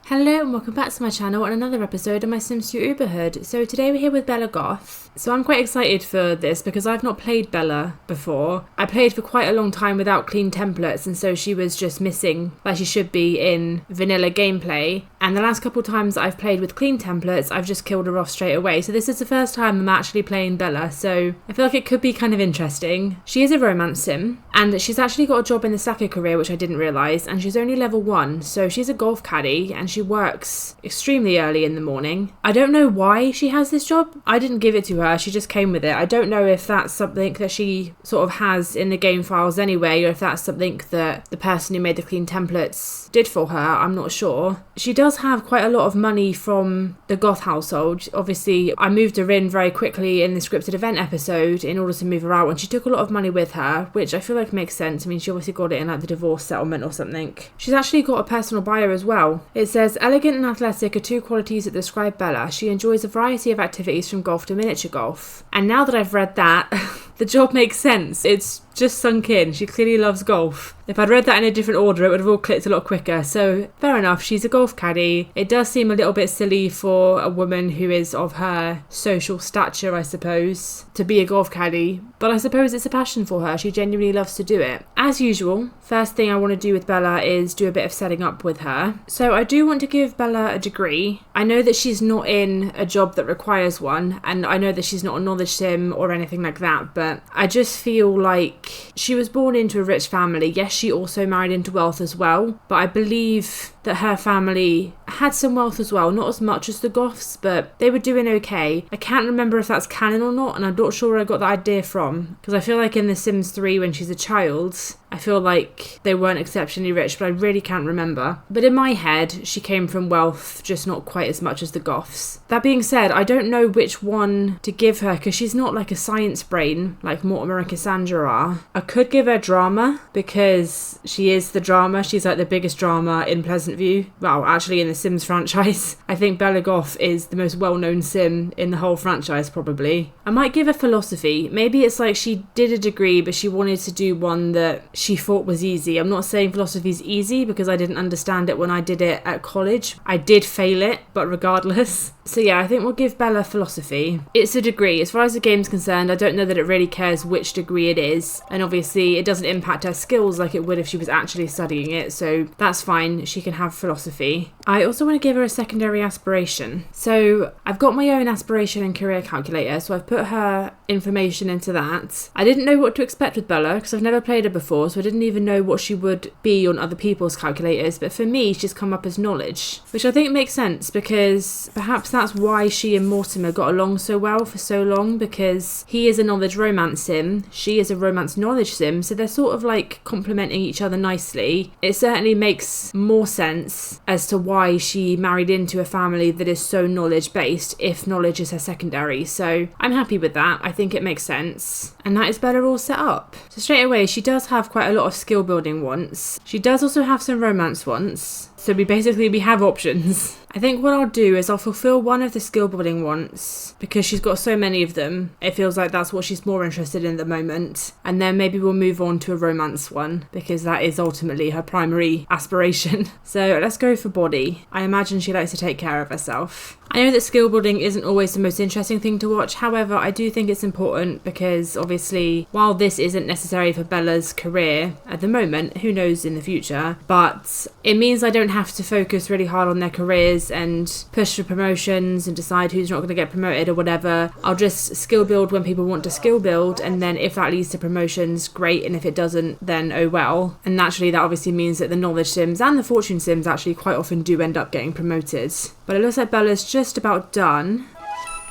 Hello and welcome back to my channel and another episode of my Sims 2 Uberhood. So today we're here with Bella Goth. So I'm quite excited for this because I've not played Bella before. I played for quite a long time without clean templates, and so she was just missing like she should be in vanilla gameplay. And the last couple times I've played with clean templates, I've just killed her off straight away. So this is the first time I'm actually playing Bella, so I feel like it could be kind of interesting. She is a romance sim, and she's actually got a job in the soccer career, which I didn't realise, and she's only level 1, so she's a golf caddy, and she works extremely early in the morning. I don't know why she has this job. I didn't give it to her, she just came with it. I don't know if that's something that she sort of has in the game files anyway, or if that's something that the person who made the clean templates did for her. I'm not sure. She does have quite a lot of money from the Goth household. Obviously, I moved her in very quickly in the scripted event episode in order to move her out, and she took a lot of money with her, which I feel like makes sense. I mean, she obviously got it in like the divorce settlement or something. She's actually got a personal bio as well. It says, elegant and athletic are two qualities that describe Bella. She enjoys a variety of activities from golf to miniature golf. And now that I've read that, the job makes sense. It's just sunk in. She clearly loves golf. If I'd read that in a different order, it would have all clicked a lot quicker. So fair enough, she's a golf caddy. It does seem a little bit silly for a woman who is of her social stature, I suppose, to be a golf caddy. But I suppose it's a passion for her. She genuinely loves to do it. As usual, first thing I want to do with Bella is do a bit of setting up with her. So I do want to give Bella a degree. I know that she's not in a job that requires one, and I know that she's not a knowledge sim or anything like that, but I just feel like she was born into a rich family. Yes, she also married into wealth as well, but I believe that her family had some wealth as well, not as much as the Goths, but they were doing okay. I can't remember if that's canon or not, and I'm not sure where I got that idea from, because I feel like in The Sims 3 when she's a child, I feel like they weren't exceptionally rich, but I really can't remember. But in my head, she came from wealth, just not quite as much as the Goths. That being said, I don't know which one to give her, because she's not like a science brain like Mortimer and Cassandra are. I could give her drama, because she is the drama. She's like the biggest drama in Pleasantview. Well, actually in the Sims franchise. I think Bella Goth is the most well-known sim in the whole franchise, probably. I might give her philosophy. Maybe it's like she did a degree, but she wanted to do one that she thought was easy. I'm not saying philosophy's easy because I didn't understand it when I did it at college. I did fail it, but regardless. So yeah, I think we'll give Bella philosophy. It's a degree. As far as the game's concerned, I don't know that it really cares which degree it is. And obviously it doesn't impact her skills like it would if she was actually studying it. So that's fine. She can have philosophy. I also want to give her a secondary aspiration. So I've got my own aspiration and career calculator. So I've put her information into that. I didn't know what to expect with Bella because I've never played her before. So I didn't even know what she would be on other people's calculators. But for me, she's come up as knowledge, which I think makes sense because perhaps that's why she and Mortimer got along so well for so long, because he is a knowledge romance sim, she is a romance knowledge sim, so they're sort of like complementing each other nicely. It certainly makes more sense as to why she married into a family that is so knowledge based if knowledge is her secondary. So I'm happy with that. I think it makes sense. And that is Bella all set up. So straight away, she does have quite a lot of skill building wants. She does also have some romance wants. So we have options. I think what I'll do is I'll fulfill one of the skill building wants because she's got so many of them. It feels like that's what she's more interested in at the moment. And then maybe we'll move on to a romance one because that is ultimately her primary aspiration. So let's go for body. I imagine she likes to take care of herself. I know that skill building isn't always the most interesting thing to watch. However, I do think it's important because obviously while this isn't necessary for Bella's career at the moment, who knows in the future, but it means I don't have to focus really hard on their careers and push for promotions and decide who's not going to get promoted or whatever. I'll just skill build when people want to skill build, and then if that leads to promotions, great, and if it doesn't, then oh well. And naturally that obviously means that the knowledge sims and the fortune sims actually quite often do end up getting promoted. But it looks like Bella's just about done.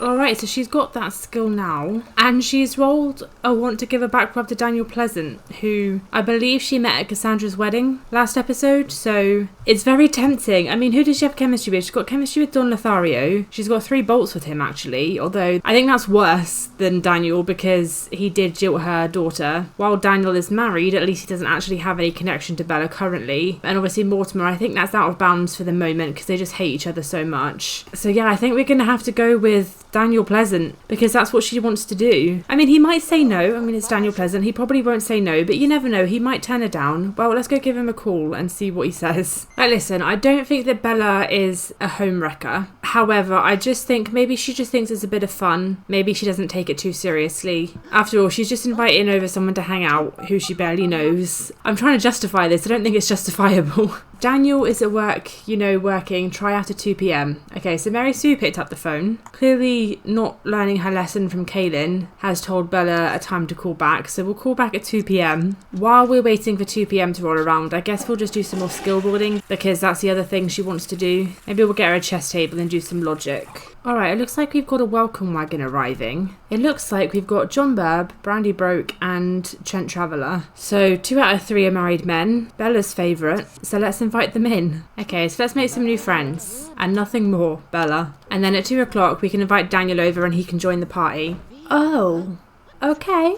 Alright, so she's got that skill now, and she's rolled a want to give a back rub to Daniel Pleasant, who I believe she met at Cassandra's wedding last episode, so it's very tempting. I mean, who does she have chemistry with? She's got chemistry with Don Lothario. She's got 3 bolts with him, actually, although I think that's worse than Daniel because he did jilt her daughter. While Daniel is married, at least he doesn't actually have any connection to Bella currently, and obviously Mortimer, I think that's out of bounds for the moment because they just hate each other so much. So yeah, I think we're going to have to go with Daniel Pleasant, because that's what she wants to do. I mean, he might say no. I mean, it's Daniel Pleasant. He probably won't say no, but you never know. He might turn her down. Well, let's go give him a call and see what he says. Like, listen, I don't think that Bella is a homewrecker. However, I just think maybe she just thinks it's a bit of fun. Maybe she doesn't take it too seriously. After all, she's just inviting over someone to hang out who she barely knows. I'm trying to justify this. I don't think it's justifiable. Daniel is at work, working, try after 2 p.m. Okay, so Mary Sue picked up the phone. Clearly not learning her lesson from Kaylin, has told Bella a time to call back, so we'll call back at 2 p.m. While we're waiting for 2 p.m. to roll around, I guess we'll just do some more skill building, because that's the other thing she wants to do. Maybe we'll get her a chess table and do some logic. Alright, it looks like we've got a welcome wagon arriving. It looks like we've got John Burb, Brandy Broke and Trent Traveller. So 2 out of 3 are married men, Bella's favourite, so let's invite them in. Okay, so let's make some new friends. And nothing more, Bella. And then at 2 o'clock we can invite Daniel over and he can join the party. Oh, okay.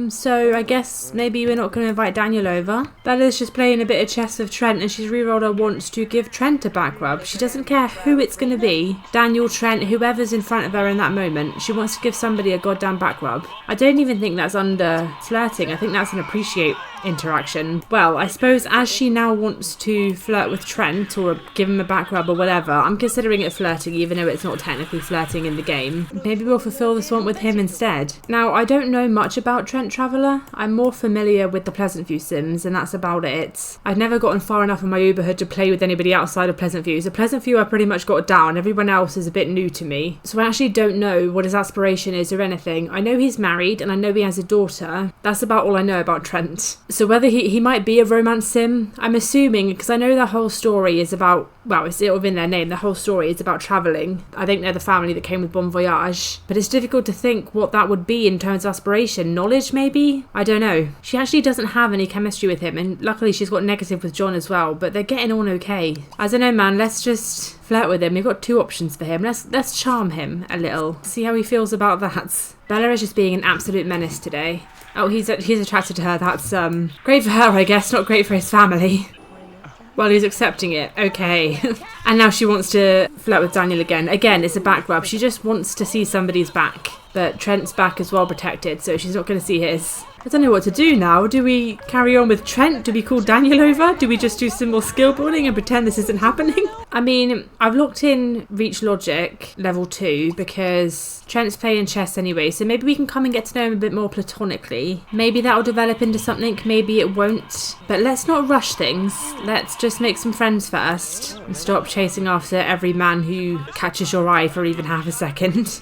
So I guess maybe we're not going to invite Daniel over. Bella's just playing a bit of chess with Trent and she's rerolled her wants to give Trent a back rub. She doesn't care who it's going to be. Daniel, Trent, whoever's in front of her in that moment. She wants to give somebody a goddamn back rub. I don't even think that's under flirting. I think that's an appreciate interaction. Well, I suppose as she now wants to flirt with Trent or give him a back rub or whatever, I'm considering it flirting even though it's not technically flirting in the game. Maybe we'll fulfill this want with him instead. Now, I don't know much about Trent Traveller. I'm more familiar with the Pleasantview Sims and that's about it. I've never gotten far enough in my Uberhood to play with anybody outside of Pleasantview. So Pleasantview I pretty much got down. Everyone else is a bit new to me. So I actually don't know what his aspiration is or anything. I know he's married and I know he has a daughter. That's about all I know about Trent. So whether he might be a romance sim, I'm assuming, because I know the whole story is about, well, it's sort of in their name, the whole story is about travelling. I think they're the family that came with Bon Voyage. But it's difficult to think what that would be in terms of aspiration. Knowledge, maybe? I don't know. She actually doesn't have any chemistry with him, and luckily she's got negative with John as well, but they're getting on okay. I don't know, man, let's just flirt with him. We've got 2 options for him. Let's charm him a little. See how he feels about that. Bella is just being an absolute menace today. Oh, he's attracted to her. That's great for her, I guess, not great for his family. Well, he's accepting it. Okay. And now she wants to flirt with Daniel again. Again, it's a back rub. She just wants to see somebody's back. But Trent's back is well protected, so she's not going to see his. I don't know what to do now. Do we carry on with Trent? Do we call Daniel over? Do we just do some more skill building and pretend this isn't happening? I mean, I've locked in Reach Logic level 2 because Trent's playing chess anyway, so maybe we can come and get to know him a bit more platonically. Maybe that'll develop into something, maybe it won't. But let's not rush things. Let's just make some friends first and stop chasing after every man who catches your eye for even half a second.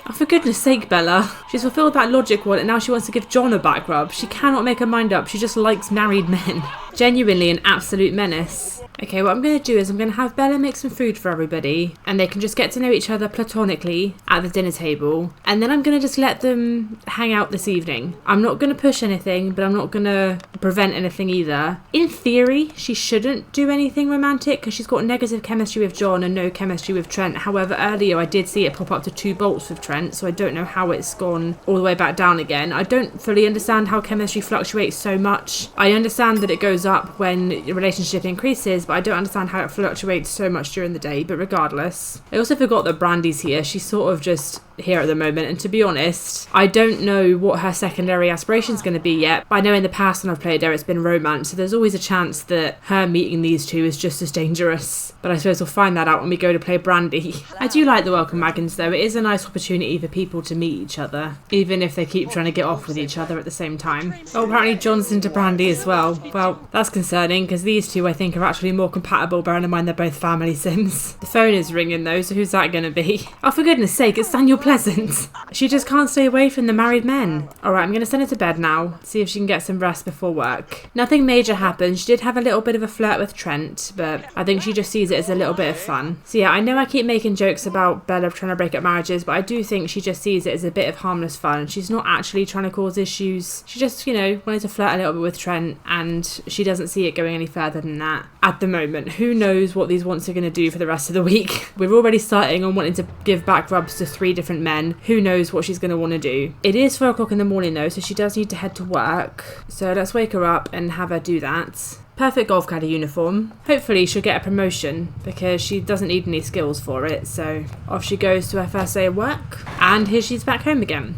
Oh, for goodness sake, Bella. She's fulfilled that logic one and now she wants to give John a back rub. She cannot make her mind up. She just likes married men. Genuinely an absolute menace. Okay, what I'm going to do is I'm going to have Bella make some food for everybody and they can just get to know each other platonically at the dinner table. And then I'm going to just let them hang out this evening. I'm not going to push anything, but I'm not going to prevent anything either. In theory, she shouldn't do anything romantic because she's got negative chemistry with John and no chemistry with Trent. However, earlier I did see it pop up to 2 bolts with Trent, so I don't know how it's gone all the way back down again. I don't fully understand how chemistry fluctuates so much. I understand that it goes up when the relationship increases, but I don't understand how it fluctuates so much during the day. But regardless, I also forgot that Brandy's here. She's sort of just here at the moment, and to be honest, I don't know what her secondary aspiration is going to be yet, but I know in the past when I've played her it's been romance, so there's always a chance that her meeting these two is just as dangerous. But I suppose we'll find that out when we go to play Brandy. I do like the welcome wagons though. It is a nice opportunity for people to meet each other, even if they keep trying to get off with each other at the same time. Oh, apparently John's into Brandy as well. Well, that's concerning because these two I think are actually more compatible, bearing in mind they're both family sims. The phone is ringing though, so who's that going to be? Oh, for goodness sake, it's Daniel Pleasant. She just can't stay away from the married men. Alright, I'm going to send her to bed now, see if she can get some rest before work. Nothing major happened. She did have a little bit of a flirt with Trent, but I think she just sees it as a little bit of fun. So yeah, I know I keep making jokes about Bella trying to break up marriages, but I do think she just sees it as a bit of harmless fun. She's not actually trying to cause issues. She just, wanted to flirt a little bit with Trent, and she doesn't see it going any further than that at the moment. Who knows what these wants are going to do for the rest of the week. We're already starting on wanting to give back rubs to 3 different men. Who knows what she's going to want to do. It is 4 o'clock in the morning though, so she does need to head to work. So let's wake her up and have her do that. Perfect golf caddy uniform. Hopefully she'll get a promotion because she doesn't need any skills for it. So off she goes to her first day of work. And here she's back home again.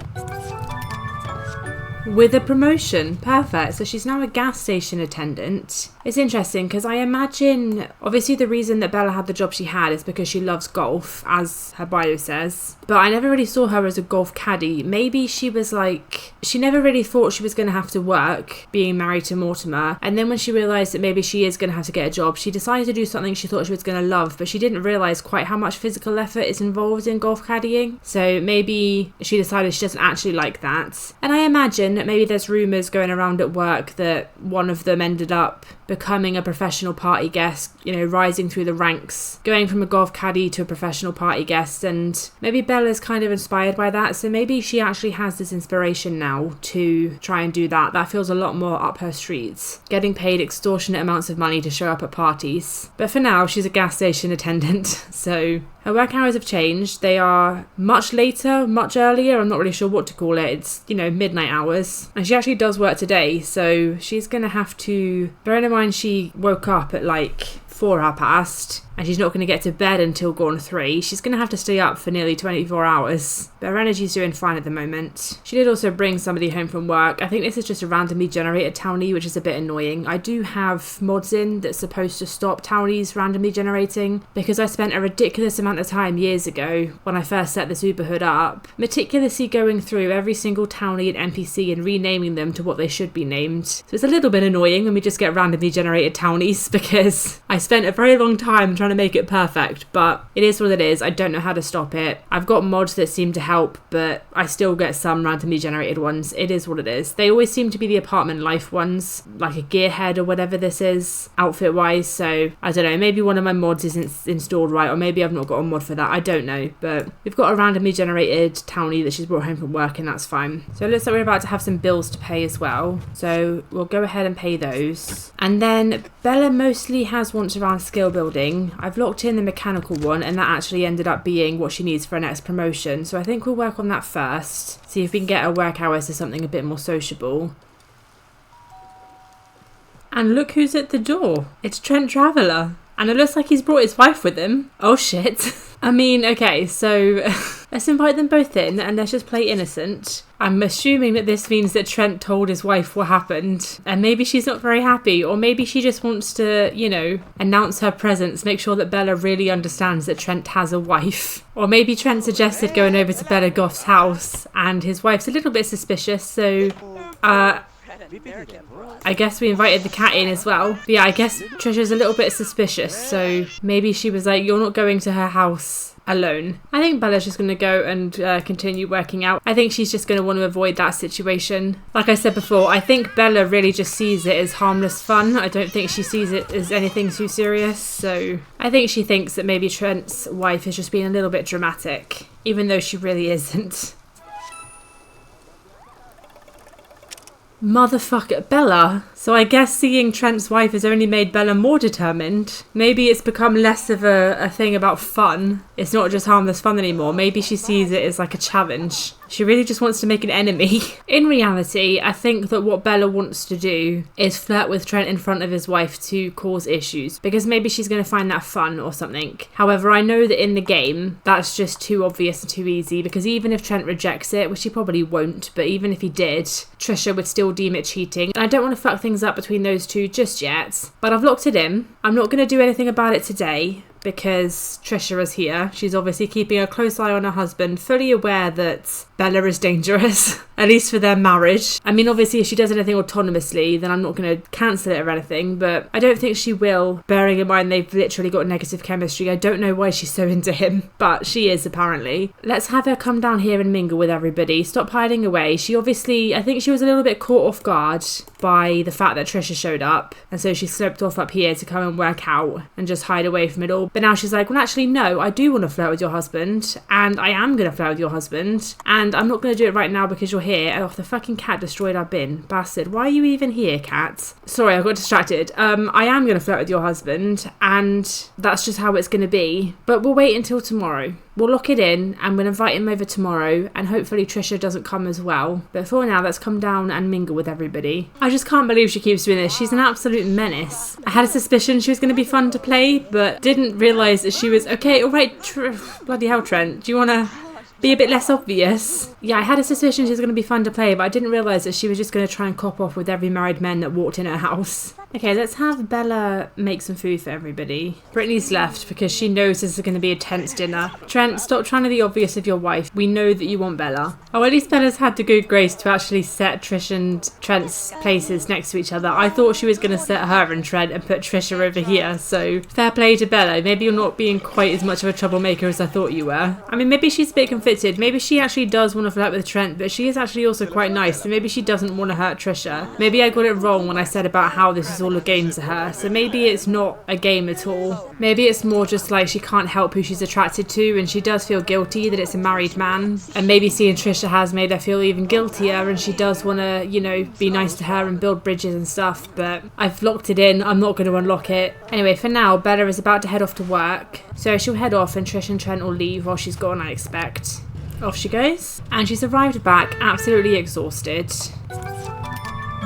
With a promotion. Perfect. So she's now a gas station attendant. It's interesting because I imagine, obviously the reason that Bella had the job she had is because she loves golf, as her bio says. But I never really saw her as a golf caddy. Maybe she was like, she never really thought she was going to have to work being married to Mortimer. And then when she realised that maybe she is going to have to get a job, she decided to do something she thought she was going to love, but she didn't realise quite how much physical effort is involved in golf caddying. So maybe she decided she doesn't actually like that. And I imagine that maybe there's rumours going around at work that one of them ended up becoming a professional party guest, you know, rising through the ranks, going from a golf caddy to a professional party guest, and maybe Bella's kind of inspired by that, so maybe she actually has this inspiration now to try and do that. That feels a lot more up her streets, getting paid extortionate amounts of money to show up at parties. But for now, she's a gas station attendant, so her work hours have changed. They are much later, much earlier. I'm not really sure what to call it. It's, you know, midnight hours. And she actually does work today, so she's going to have to, bearing in mind she woke up at like 4:30, and she's not going to get to bed until gone 3. She's going to have to stay up for nearly 24 hours. But her energy's doing fine at the moment. She did also bring somebody home from work. I think this is just a randomly generated townie, which is a bit annoying. I do have mods in that's supposed to stop townies randomly generating, because I spent a ridiculous amount of time years ago when I first set this Uberhood up, meticulously going through every single townie and NPC and renaming them to what they should be named. So it's a little bit annoying when we just get randomly generated townies, because I spent a very long time trying to make it perfect, but it is what it is. I don't know how to stop it. I've got mods that seem to help, but I still get some randomly generated ones. It is what it is. They always seem to be the apartment life ones, like a gearhead or whatever this is, outfit wise. So I don't know, maybe one of my mods isn't installed right, or maybe I've not got a mod for that. I don't know, but we've got a randomly generated townie that she's brought home from work, and that's fine. So it looks like we're about to have some bills to pay as well, so we'll go ahead and pay those. And then Bella mostly has wants around skill building. I've locked in the mechanical one, and that actually ended up being what she needs for her next promotion, so I think we'll work on that first, see if we can get her work hours to something a bit more sociable. And look who's at the door. It's Trent Traveller. And it looks like he's brought his wife with him. Oh shit. I mean, okay, so let's invite them both in and let's just play innocent. I'm assuming that this means that Trent told his wife what happened, and maybe she's not very happy, or maybe she just wants to, you know, announce her presence, make sure that Bella really understands that Trent has a wife. Or maybe Trent suggested going over to Bella Goth's house and his wife's a little bit suspicious, so I guess we invited the cat in as well. But yeah, I guess Trisha's a little bit suspicious, so maybe she was like, you're not going to her house alone. I think Bella's just going to go and continue working out. I think she's just going to want to avoid that situation. Like I said before, I think Bella really just sees it as harmless fun. I don't think she sees it as anything too serious, so I think she thinks that maybe Trent's wife is just being a little bit dramatic, even though she really isn't. Motherfucker, Bella. So I guess seeing Trent's wife has only made Bella more determined. Maybe it's become less of a thing about fun. It's not just harmless fun anymore. Maybe she sees it as like a challenge. She really just wants to make an enemy. In reality, I think that what Bella wants to do is flirt with Trent in front of his wife to cause issues, because maybe she's going to find that fun or something. However, I know that in the game, that's just too obvious and too easy, because even if Trent rejects it, which he probably won't, but even if he did, Trisha would still deem it cheating. And I don't want to fuck things up between those two just yet, but I've locked it in. I'm not going to do anything about it today, because Trisha is here. She's obviously keeping a close eye on her husband, fully aware that Bella is dangerous, at least for their marriage. I mean, obviously, if she does anything autonomously, then I'm not going to cancel it or anything, but I don't think she will, bearing in mind they've literally got negative chemistry. I don't know why she's so into him, but she is apparently. Let's have her come down here and mingle with everybody. Stop hiding away. She obviously, I think she was a little bit caught off guard by the fact that Trisha showed up, and so she slipped off up here to come and work out and just hide away from it all. But now she's like, well, actually, no, I do want to flirt with your husband, and I am going to flirt with your husband, and I'm not going to do it right now because you're here. Oh, the fucking cat destroyed our bin. Bastard. Why are you even here, cat? Sorry, I got distracted. I am going to flirt with your husband, and that's just how it's going to be. But we'll wait until tomorrow. we'll lock it in and we'll invite him over tomorrow, and hopefully Trisha doesn't come as well. But for now, let's come down and mingle with everybody. I just can't believe she keeps doing this. She's an absolute menace. I had a suspicion she was going to be fun to play, but didn't realise that she was... Okay, all right, bloody hell, Trent. Do you want to be a bit less obvious? Yeah, I had a suspicion she was going to be fun to play, but I didn't realise that she was just going to try and cop off with every married man that walked in her house. Okay, let's have Bella make some food for everybody. Brittany's left because she knows this is going to be a tense dinner. Trent, stop trying to be obvious with your wife. We know that you want Bella. Oh, at least Bella's had the good grace to actually set Trish and Trent's places next to each other. I thought she was going to set her and Trent and put Trisha over here, so fair play to Bella. Maybe you're not being quite as much of a troublemaker as I thought you were. I mean, maybe she's a bit conflicted. Maybe she actually does want to flirt with Trent, but she is actually also quite nice, so maybe she doesn't want to hurt Trisha. Maybe I got it wrong when I said about how this is all a game to her, so maybe it's not a game at all. Maybe it's more just like she can't help who she's attracted to, and she does feel guilty that it's a married man, and maybe seeing Trisha has made her feel even guiltier, and she does want to, you know, be nice to her and build bridges and stuff, but I've locked it in. I'm not going to unlock it. Anyway, for now, Bella is about to head off to work, so she'll head off and Trish and Trent will leave while she's gone, I expect. Off she goes, and she's arrived back absolutely exhausted.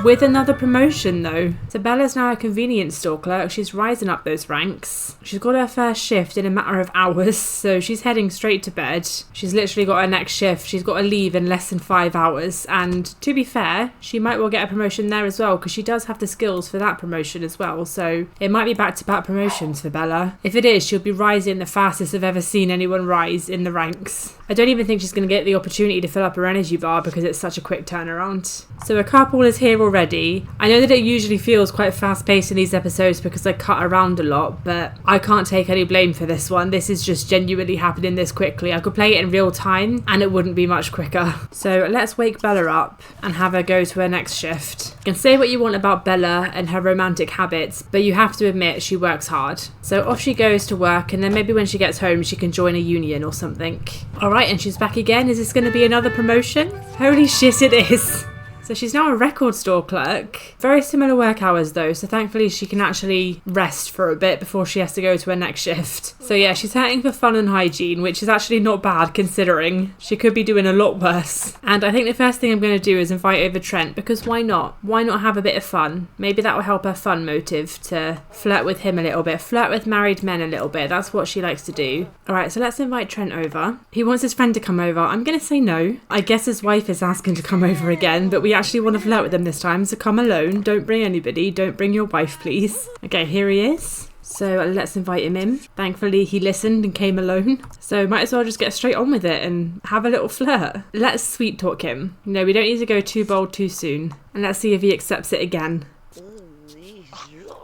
With another promotion though. So Bella's now a convenience store clerk. She's rising up those ranks. She's got her first shift in a matter of hours, so she's heading straight to bed. She's literally got her next shift. She's got to leave in less than 5 hours, and to be fair, she might well get a promotion there as well, because she does have the skills for that promotion as well, so it might be back-to-back promotions for Bella. If it is, she'll be rising the fastest I've ever seen anyone rise in the ranks. I don't even think she's going to get the opportunity to fill up her energy bar because it's such a quick turnaround. So a couple is here already. I know that it usually feels quite fast-paced in these episodes because I cut around a lot, but I can't take any blame for this one. This is just genuinely happening this quickly. I could play it in real time and it wouldn't be much quicker. So let's wake Bella up and have her go to her next shift. You can say what you want about Bella and her romantic habits, but you have to admit she works hard. So off she goes to work, and then maybe when she gets home she can join a union or something. Alright, and she's back again. Is this going to be another promotion? Holy shit, it is. So she's now a record store clerk. Very similar work hours though, so thankfully she can actually rest for a bit before she has to go to her next shift. So yeah, she's heading for fun and hygiene, which is actually not bad considering she could be doing a lot worse. And I think the first thing I'm going to do is invite over Trent, because why not? Why not have a bit of fun? Maybe that will help her fun motive to flirt with him a little bit, flirt with married men a little bit. That's what she likes to do. Alright, so let's invite Trent over. He wants his friend to come over. I'm going to say no. I guess his wife is asking to come over again, but we actually want to flirt with him this time, so come alone. Don't bring anybody. Don't bring your wife, please. Okay, here he is. So let's invite him in. Thankfully he listened and came alone, so might as well just get straight on with it and have a little flirt. Let's sweet talk him. No, we don't need to go too bold too soon, and let's see if he accepts it again.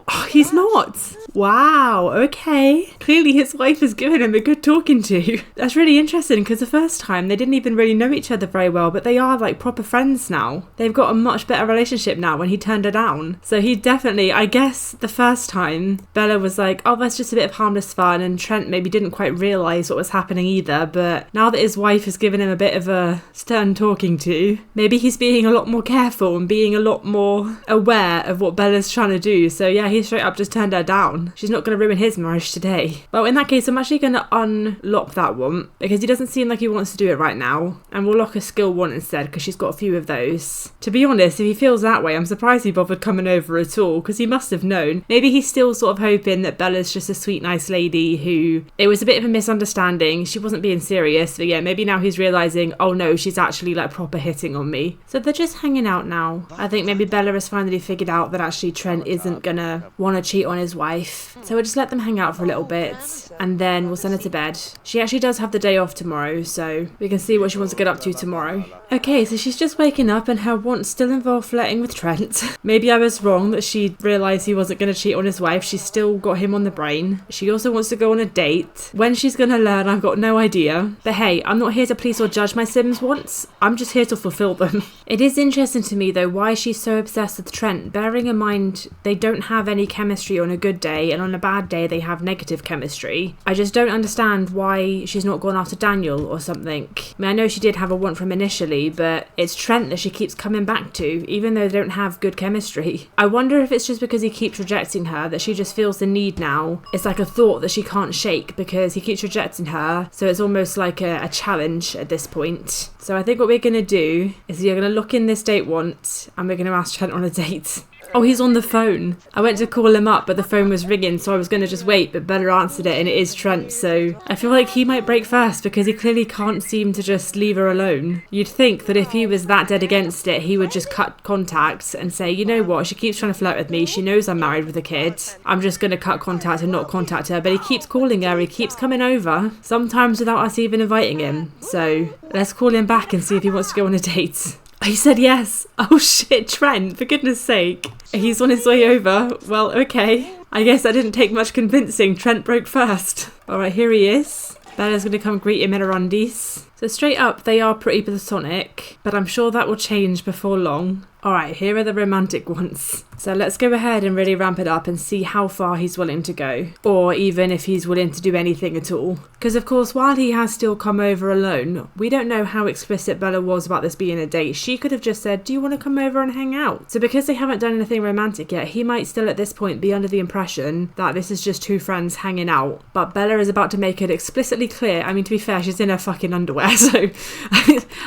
Oh, he's not. Wow, okay. Clearly his wife has given him a good talking to. That's really interesting, because the first time they didn't even really know each other very well, but they are like proper friends now. They've got a much better relationship now when he turned her down. So he definitely, I guess the first time Bella was like, oh, that's just a bit of harmless fun, and Trent maybe didn't quite realise what was happening either, but now that his wife has given him a bit of a stern talking to, maybe he's being a lot more careful and being a lot more aware of what Bella's trying to do. So yeah, he straight up just turned her down. She's not going to ruin his marriage today. Well, in that case, I'm actually going to unlock that one, because he doesn't seem like he wants to do it right now, and we'll lock a skill one instead, because she's got a few of those. To be honest, if he feels that way, I'm surprised he bothered coming over at all, because he must have known. Maybe he's still sort of hoping that Bella's just a sweet, nice lady who... It was a bit of a misunderstanding. She wasn't being serious, but yeah, maybe now he's realising, oh no, she's actually like proper hitting on me. So they're just hanging out now. I think maybe Bella has finally figured out that actually Trent isn't gonna want to cheat on his wife. So we'll just let them hang out for a little bit, and then we'll send her to bed. She actually does have the day off tomorrow, so we can see what she wants to get up to tomorrow. Okay, so she's just waking up and her wants still involve flirting with Trent. Maybe I was wrong that she realised he wasn't going to cheat on his wife. She's still got him on the brain. She also wants to go on a date. When she's going to learn, I've got no idea. But hey, I'm not here to please or judge my Sims wants. I'm just here to fulfill them. It is interesting to me though why she's so obsessed with Trent, bearing in mind they don't have any chemistry on a good day, and on a bad day they have negative chemistry. I just don't understand why she's not gone after Daniel or something. I mean, I know she did have a want from initially, but it's Trent that she keeps coming back to, even though they don't have good chemistry. I wonder if it's just because he keeps rejecting her that she just feels the need now. It's like a thought that she can't shake because he keeps rejecting her, so it's almost like a challenge at this point. So I think what we're going to do is we're going to look in this date want, and we're going to ask Trent on a date. Oh, he's on the phone. I went to call him up, but the phone was ringing, so I was going to just wait, but Bella answered it, and it is Trent, so I feel like he might break first because he clearly can't seem to just leave her alone. You'd think that if he was that dead against it, he would just cut contact and say, you know what, she keeps trying to flirt with me, she knows I'm married with a kid, I'm just going to cut contact and not contact her, but he keeps calling her, he keeps coming over, sometimes without us even inviting him. So let's call him back and see if he wants to go on a date. He said yes. Oh shit, Trent, for goodness sake. He's on his way over. Well, okay. I guess that didn't take much convincing. Trent broke first. Alright, here he is. Bella's going to come greet him in her undies. So straight up, they are pretty platonic, but I'm sure that will change before long. Alright, here are the romantic ones. So let's go ahead and really ramp it up and see how far he's willing to go. Or even if he's willing to do anything at all. Because of course, while he has still come over alone, we don't know how explicit Bella was about this being a date. She could have just said, do you want to come over and hang out? So because they haven't done anything romantic yet, he might still at this point be under the impression that this is just two friends hanging out. But Bella is about to make it explicitly clear. I mean, to be fair, she's in her fucking underwear, so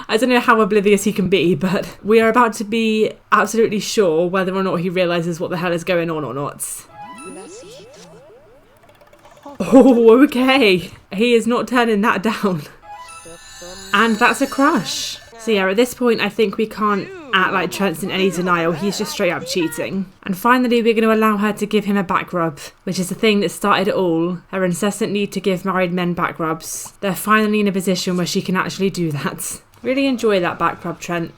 I don't know how oblivious he can be, but we are about to be absolutely sure whether or not he realises what the hell is going on or not. Oh, okay. He is not turning that down. And that's a crush. So yeah, at this point, I think we can't act like Trent's in any denial. He's just straight up cheating. And finally, we're going to allow her to give him a back rub, which is the thing that started it all. Her incessant need to give married men back rubs. They're finally in a position where she can actually do that. Really enjoy that back rub, Trent.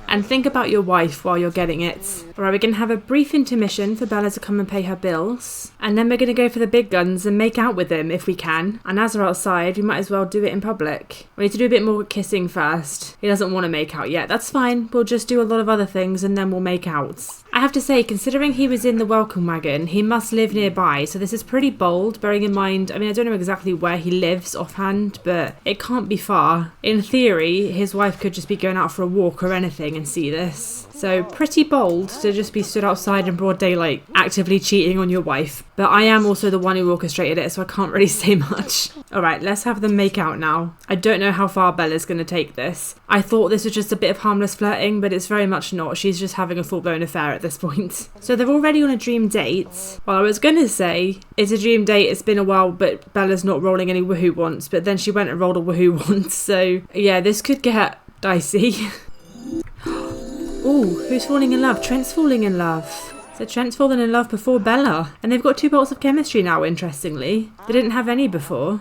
And think about your wife while you're getting it. Alright, we're going to have a brief intermission for Bella to come and pay her bills. And then we're going to go for the big guns and make out with him if we can. And as we're outside, we might as well do it in public. We need to do a bit more kissing first. He doesn't want to make out yet. That's fine. We'll just do a lot of other things and then we'll make out. I have to say, considering he was in the welcome wagon, he must live nearby. So this is pretty bold, bearing in mind, I mean, I don't know exactly where he lives offhand, but it can't be far. In theory, his wife could just be going out for a walk or anything and see this. So pretty bold to just be stood outside in broad daylight, actively cheating on your wife. But I am also the one who orchestrated it, so I can't really say much. Alright, let's have them make out now. I don't know how far Bella's going to take this. I thought this was just a bit of harmless flirting, but it's very much not. She's just having a full-blown affair at this point. So they're already on a dream date. Well, I was going to say, it's a dream date, it's been a while, but Bella's not rolling any woohoo once, but then she went and rolled a woohoo once, so yeah, this could get dicey. Ooh, who's falling in love? Trent's falling in love. So Trent's fallen in love before Bella. And they've got 2 bolts of chemistry now, interestingly. They didn't have any before.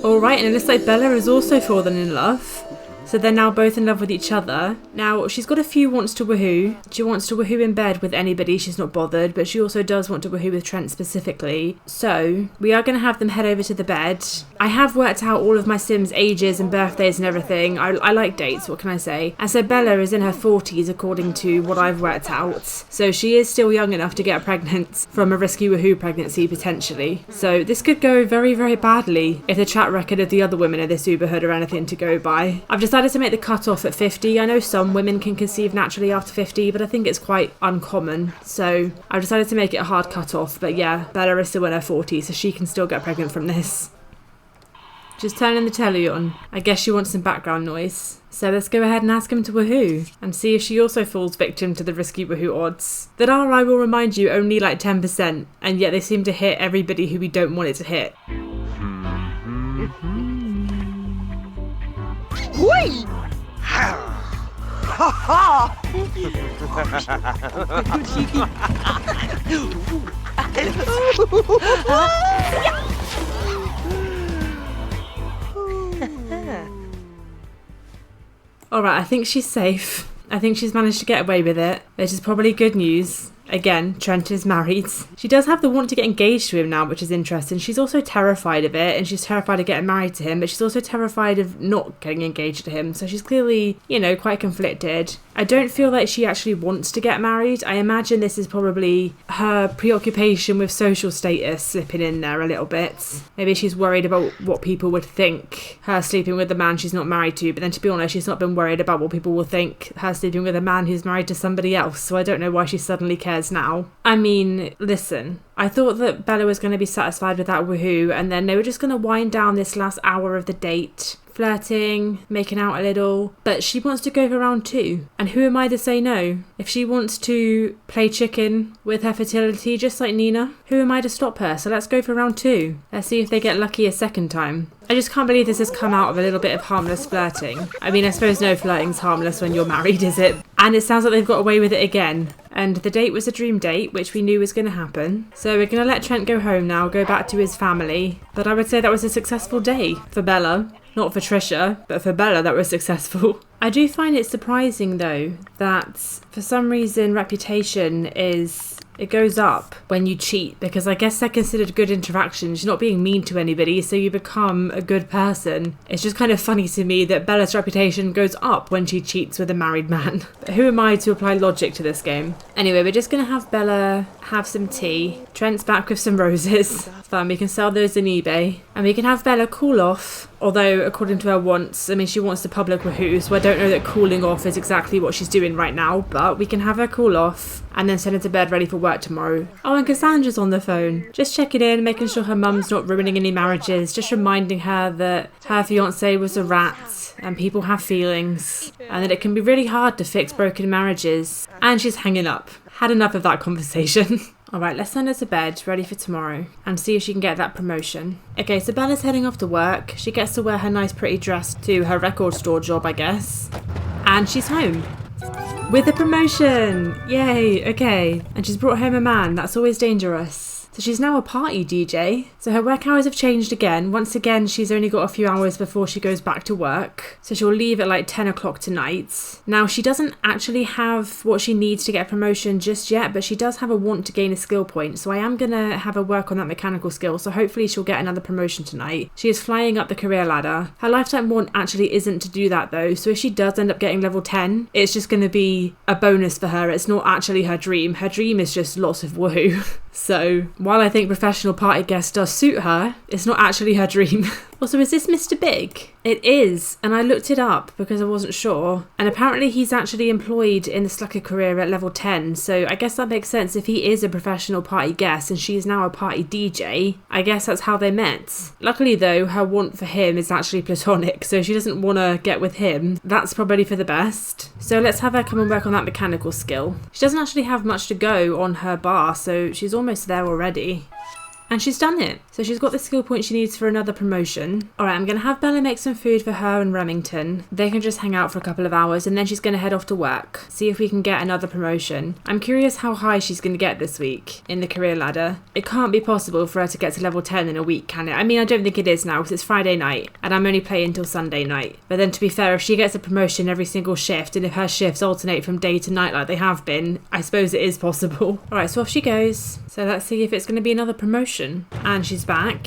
Alright, and it looks like Bella has also fallen in love. So they're now both in love with each other. Now, she's got a few wants to woohoo. She wants to woohoo in bed with anybody, she's not bothered, but she also does want to woohoo with Trent specifically. So, we are going to have them head over to the bed. I have worked out all of my Sims' ages and birthdays and everything. I like dates, what can I say? And so Bella is in her 40s according to what I've worked out. So she is still young enough to get pregnant from a risky woohoo pregnancy, potentially. So this could go very, very badly if the track record of the other women in this Uberhood are anything to go by. I've decided to make the cut-off at 50. I know some women can conceive naturally after 50, but I think it's quite uncommon. So I've decided to make it a hard cut-off. But yeah, Bella is still in her 40s, so she can still get pregnant from this. Just turning the telly on. I guess she wants some background noise. So let's go ahead and ask him to woohoo and see if she also falls victim to the risky woohoo odds. That are, I will remind you, only like 10%, and yet they seem to hit everybody who we don't want it to hit. Whee! Ha ha! Alright, I think she's safe. I think she's managed to get away with it, which is probably good news. Again, Trent is married. She does have the want to get engaged to him now, which is interesting. She's also terrified of it, and she's terrified of getting married to him, but she's also terrified of not getting engaged to him. So she's clearly, quite conflicted. I don't feel like she actually wants to get married. I imagine this is probably her preoccupation with social status slipping in there a little bit. Maybe she's worried about what people would think her sleeping with the man she's not married to, but then to be honest, she's not been worried about what people will think her sleeping with a man who's married to somebody else, so I don't know why she suddenly cares now. I mean, listen, I thought that Bella was going to be satisfied with that woohoo, and then they were just going to wind down this last hour of the date, flirting, making out a little, but she wants to go for round 2. And who am I to say no? If she wants to play chicken with her fertility, just like Nina, who am I to stop her? So let's go for round 2. Let's see if they get lucky a second time. I just can't believe this has come out of a little bit of harmless flirting. I mean, I suppose no flirting's harmless when you're married, is it? And it sounds like they've got away with it again. And the date was a dream date, which we knew was going to happen. So we're going to let Trent go home now, go back to his family. But I would say that was a successful day for Bella. Not for Trisha, but for Bella that was successful. I do find it surprising though that for some reason reputation it goes up when you cheat, because I guess they're considered good interactions. You're not being mean to anybody, so you become a good person. It's just kind of funny to me that Bella's reputation goes up when she cheats with a married man. But who am I to apply logic to this game? Anyway, we're just going to have Bella have some tea. Trent's back with some roses. It's fun, we can sell those on eBay. And we can have Bella cool off. Although, according to her wants, I mean, she wants the public woohoo, so I don't know that cooling off is exactly what she's doing right now, but we can have her cool off and then send her to bed ready for work tomorrow. Oh, and Cassandra's on the phone. Just checking in, making sure her mum's not ruining any marriages, just reminding her that her fiancé was a rat and people have feelings and that it can be really hard to fix broken marriages. And she's hanging up. Had enough of that conversation. Alright, let's send her to bed, ready for tomorrow, and see if she can get that promotion. Okay, so Bella's heading off to work. She gets to wear her nice pretty dress to her record store job, I guess. And she's home. With a promotion! Yay, okay. And she's brought home a man, that's always dangerous. So she's now a party DJ. So her work hours have changed again. Once again, she's only got a few hours before she goes back to work. So she'll leave at like 10 o'clock tonight. Now, she doesn't actually have what she needs to get a promotion just yet, but she does have a want to gain a skill point. So I am going to have her work on that mechanical skill. So hopefully she'll get another promotion tonight. She is flying up the career ladder. Her lifetime want actually isn't to do that though. So if she does end up getting level 10, it's just going to be a bonus for her. It's not actually her dream. Her dream is just lots of woohoo. So while I think professional party guest does suit her, it's not actually her dream. Also, is this Mr. Big? It is, and I looked it up because I wasn't sure. And apparently he's actually employed in the Slacker career at level 10, so I guess that makes sense if he is a professional party guest and she is now a party DJ. I guess that's how they met. Luckily though, her want for him is actually platonic, so she doesn't want to get with him. That's probably for the best. So let's have her come and work on that mechanical skill. She doesn't actually have much to go on her bar, so she's almost there already. And she's done it. So she's got the skill point she needs for another promotion. Alright, I'm going to have Bella make some food for her and Remington. They can just hang out for a couple of hours and then she's going to head off to work. See if we can get another promotion. I'm curious how high she's going to get this week in the career ladder. It can't be possible for her to get to level 10 in a week, can it? I mean, I don't think it is now because it's Friday night and I'm only playing until Sunday night. But then to be fair, if she gets a promotion every single shift and if her shifts alternate from day to night like they have been, I suppose it is possible. Alright, so off she goes. So let's see if it's going to be another promotion. And she's back.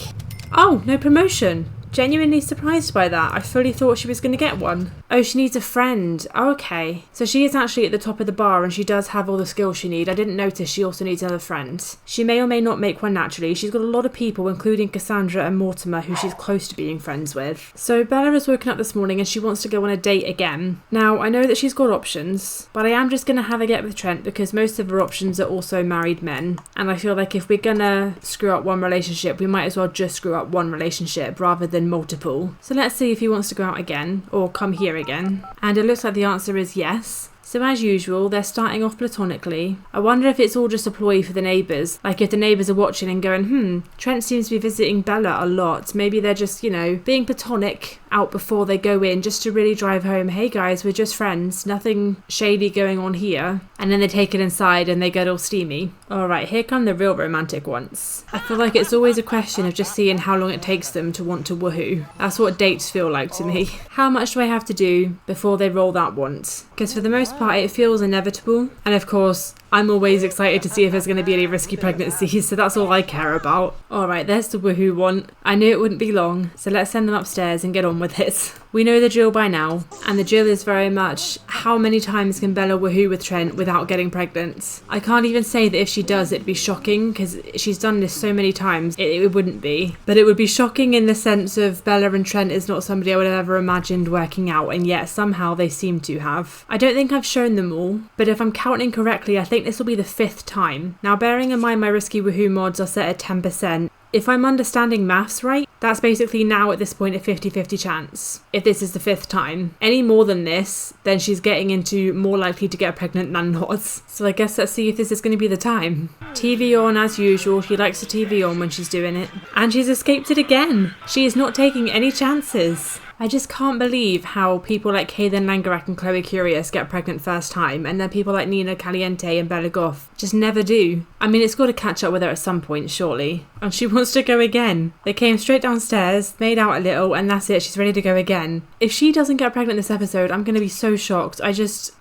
Oh, no promotion. Genuinely surprised by that. I fully thought she was going to get one. Oh, she needs a friend. Oh, okay. So she is actually at the top of the bar and she does have all the skills she needs. I didn't notice she also needs another friend. She may or may not make one naturally. She's got a lot of people, including Cassandra and Mortimer, who she's close to being friends with. So Bella has woken up this morning and she wants to go on a date again. Now, I know that she's got options, but I am just going to have her get with Trent because most of her options are also married men. And I feel like if we're going to screw up one relationship, we might as well just screw up one relationship rather than multiple. So let's see if he wants to go out again or come here again. And it looks like the answer is yes. So as usual, they're starting off platonically. I wonder if it's all just a ploy for the neighbours. Like if the neighbours are watching and going, Trent seems to be visiting Bella a lot. Maybe they're just, being platonic out before they go in just to really drive home, hey guys, we're just friends. Nothing shady going on here. And then they take it inside and they get all steamy. Alright, here come the real romantic ones. I feel like it's always a question of just seeing how long it takes them to want to woohoo. That's what dates feel like to me. How much do I have to do before they roll that want? Because for the most part it feels inevitable. And of course, I'm always excited to see if there's going to be any risky pregnancies, so that's all I care about. Alright, there's the woohoo one. I knew it wouldn't be long, so let's send them upstairs and get on with it. We know the drill by now, and the drill is very much how many times can Bella woohoo with Trent without getting pregnant. I can't even say that if she does it'd be shocking, because she's done this so many times it wouldn't be. But it would be shocking in the sense of Bella and Trent is not somebody I would have ever imagined working out, and yet somehow they seem to have. I don't think I've shown them all, but if I'm counting correctly, I think this will be the 5th time. Now, bearing in mind my risky woohoo mods are set at 10%, if I'm understanding maths right, that's basically now at this point a 50-50 chance, if this is the 5th time. Any more than this, then she's getting into more likely to get pregnant than not. So I guess let's see if this is going to be the time. TV on as usual, she likes the TV on when she's doing it. And she's escaped it again. She is not taking any chances. I just can't believe how people like Kaden Langerak and Chloe Curious get pregnant first time, and then people like Nina Caliente and Bella Goth just never do. I mean, it's got to catch up with her at some point, surely. And she wants to go again. They came straight downstairs, made out a little, and that's it, she's ready to go again. If she doesn't get pregnant this episode, I'm going to be so shocked.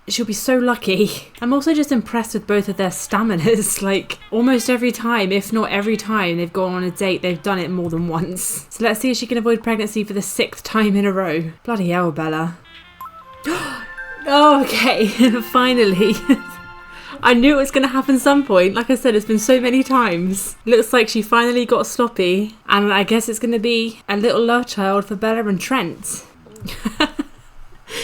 She'll be so lucky. I'm also just impressed with both of their staminas. Like, almost every time, if not every time they've gone on a date, they've done it more than once. So let's see if she can avoid pregnancy for the 6th time in a row. Bloody hell, Bella. Oh, okay, finally. I knew it was going to happen some point. Like I said, it's been so many times. Looks like she finally got sloppy, and I guess it's going to be a little love child for Bella and Trent.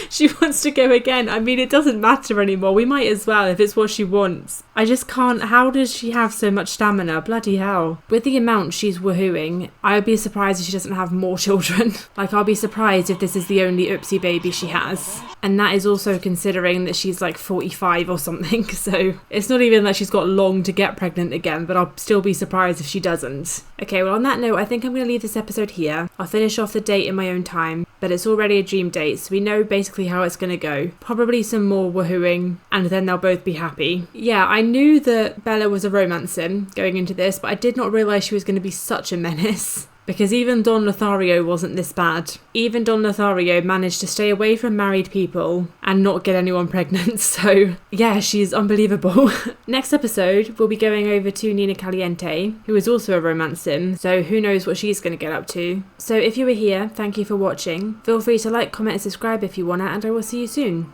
She wants to go again. I mean, it doesn't matter anymore. We might as well if it's what she wants. I just can't. How does she have so much stamina? Bloody hell. With the amount she's woohooing, I would be surprised if she doesn't have more children. Like, I'll be surprised if this is the only oopsie baby she has. And that is also considering that she's like 45 or something. So it's not even like she's got long to get pregnant again, but I'll still be surprised if she doesn't. Okay, well, on that note, I think I'm going to leave this episode here. I'll finish off the date in my own time, but it's already a dream date, so we know basically how it's going to go. Probably some more woohooing, and then they'll both be happy. Yeah, I knew that Bella was a romance sim going into this, but I did not realise she was going to be such a menace. Because even Don Lothario wasn't this bad. Even Don Lothario managed to stay away from married people and not get anyone pregnant. So yeah, she's unbelievable. Next episode, we'll be going over to Nina Caliente, who is also a romance sim. So who knows what she's going to get up to. So if you were here, thank you for watching. Feel free to like, comment and subscribe if you want to, and I will see you soon.